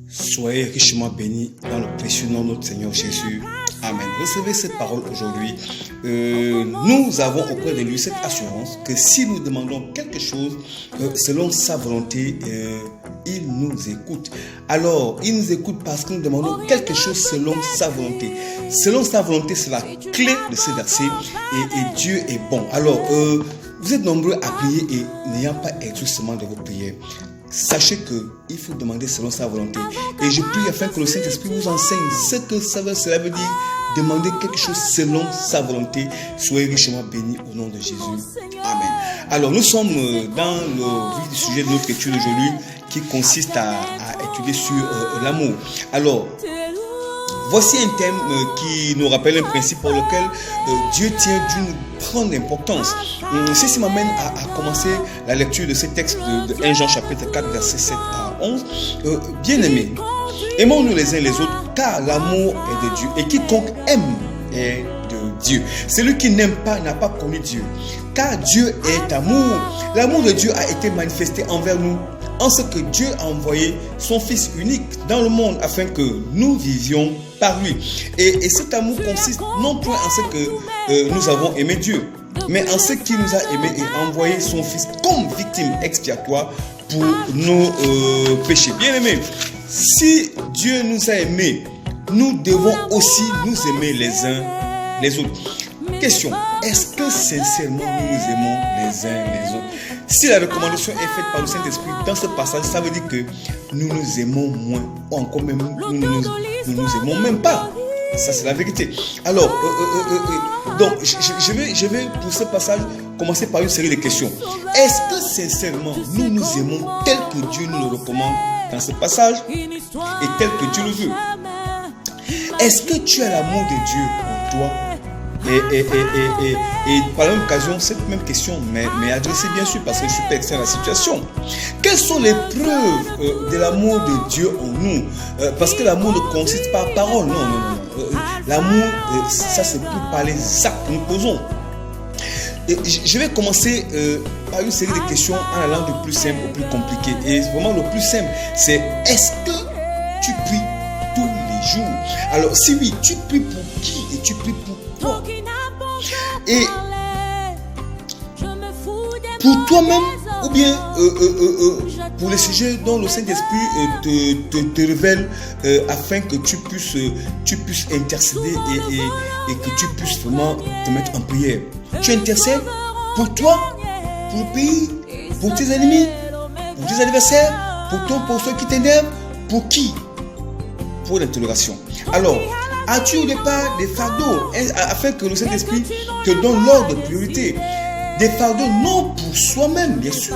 Soyez richement bénis dans le précieux nom de notre Seigneur Jésus. Amen. Recevez cette parole aujourd'hui. Nous avons auprès de lui cette assurance que si nous demandons quelque chose selon sa volonté, il nous écoute. Alors, il nous écoute parce que nous demandons quelque chose selon sa volonté. Selon sa volonté, c'est la clé de ce verset et Dieu est bon. Alors, vous êtes nombreux à prier et n'ayant pas exaucement de vos prières. Sachez qu'il faut demander selon sa volonté. Et je prie afin que le Saint-Esprit vous enseigne ce que cela veut dire. Demander quelque chose selon sa volonté. Soyez richement bénis au nom de Jésus. Amen. Alors nous sommes dans le vif du sujet de notre étude aujourd'hui qui consiste à étudier sur l'amour. Alors, voici un thème qui nous rappelle un principe pour lequel Dieu tient d'une grande importance. Ceci m'amène à commencer la lecture de ce texte de 1 Jean chapitre 4 verset 7 à 11. Bien-aimés, aimons-nous les uns les autres car l'amour est de Dieu et quiconque aime est de Dieu. Celui qui n'aime pas n'a pas connu Dieu car Dieu est amour. L'amour de Dieu a été manifesté envers nous en ce que Dieu a envoyé son Fils unique dans le monde afin que nous vivions par lui. Et cet amour consiste non point en ce que nous avons aimé Dieu, mais en ce qu'il nous a aimés et envoyé son Fils comme victime expiatoire pour nos péchés. Bien aimés, si Dieu nous a aimés, nous devons aussi nous aimer les uns les autres. Question, est-ce que sincèrement nous nous aimons les uns les autres? Si la recommandation est faite par le Saint-Esprit dans ce passage, ça veut dire que nous nous aimons moins, ou encore même nous nous aimons même pas. Ça c'est la vérité. Alors, donc je vais pour ce passage commencer par une série de questions. Est-ce que sincèrement nous nous aimons tel que Dieu nous le recommande dans ce passage et tel que Dieu le veut? Est-ce que tu as l'amour de Dieu pour toi? Et par la même occasion, cette même question m'est adressée bien sûr parce que je suis perçu dans la situation. Quelles sont les preuves de l'amour de Dieu en nous? Parce que l'amour ne consiste pas à parole. Non. L'amour, ça c'est pour par les actes que nous posons. Je vais commencer par une série de questions en allant du plus simple au plus compliqué. Et vraiment le plus simple, c'est est-ce que tu pries tous les jours? Alors si oui, tu pries pour qui et tu pries pour toi? Et pour toi-même ou bien pour les sujets dont le Saint-Esprit te révèle afin que tu puisses intercéder et que tu puisses vraiment te mettre en prière. Tu intercèdes pour toi, pour le pays, pour tes ennemis, pour tes adversaires, pour ceux qui t'énervent, pour qui? Pour l'interrogation. Alors, as-tu au départ des fardeaux afin que le Saint-Esprit te donne l'ordre de priorité? Des fardeaux non pour soi-même, bien sûr,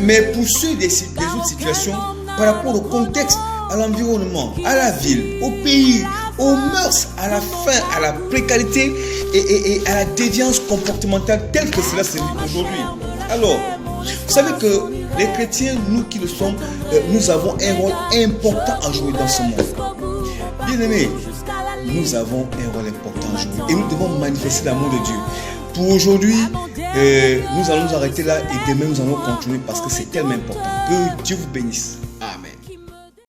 mais pour ceux des autres situations par rapport au contexte, à l'environnement, à la ville, au pays, aux mœurs, à la faim, à la précarité et à la déviance comportementale telle que cela se vit aujourd'hui. Alors, vous savez que les chrétiens, nous qui le sommes, nous avons un rôle important à jouer dans ce monde. Bien aimés, nous avons un rôle important à jouer et nous devons manifester l'amour de Dieu. Pour aujourd'hui, nous allons nous arrêter là et demain nous allons continuer parce que c'est tellement important. Que Dieu vous bénisse.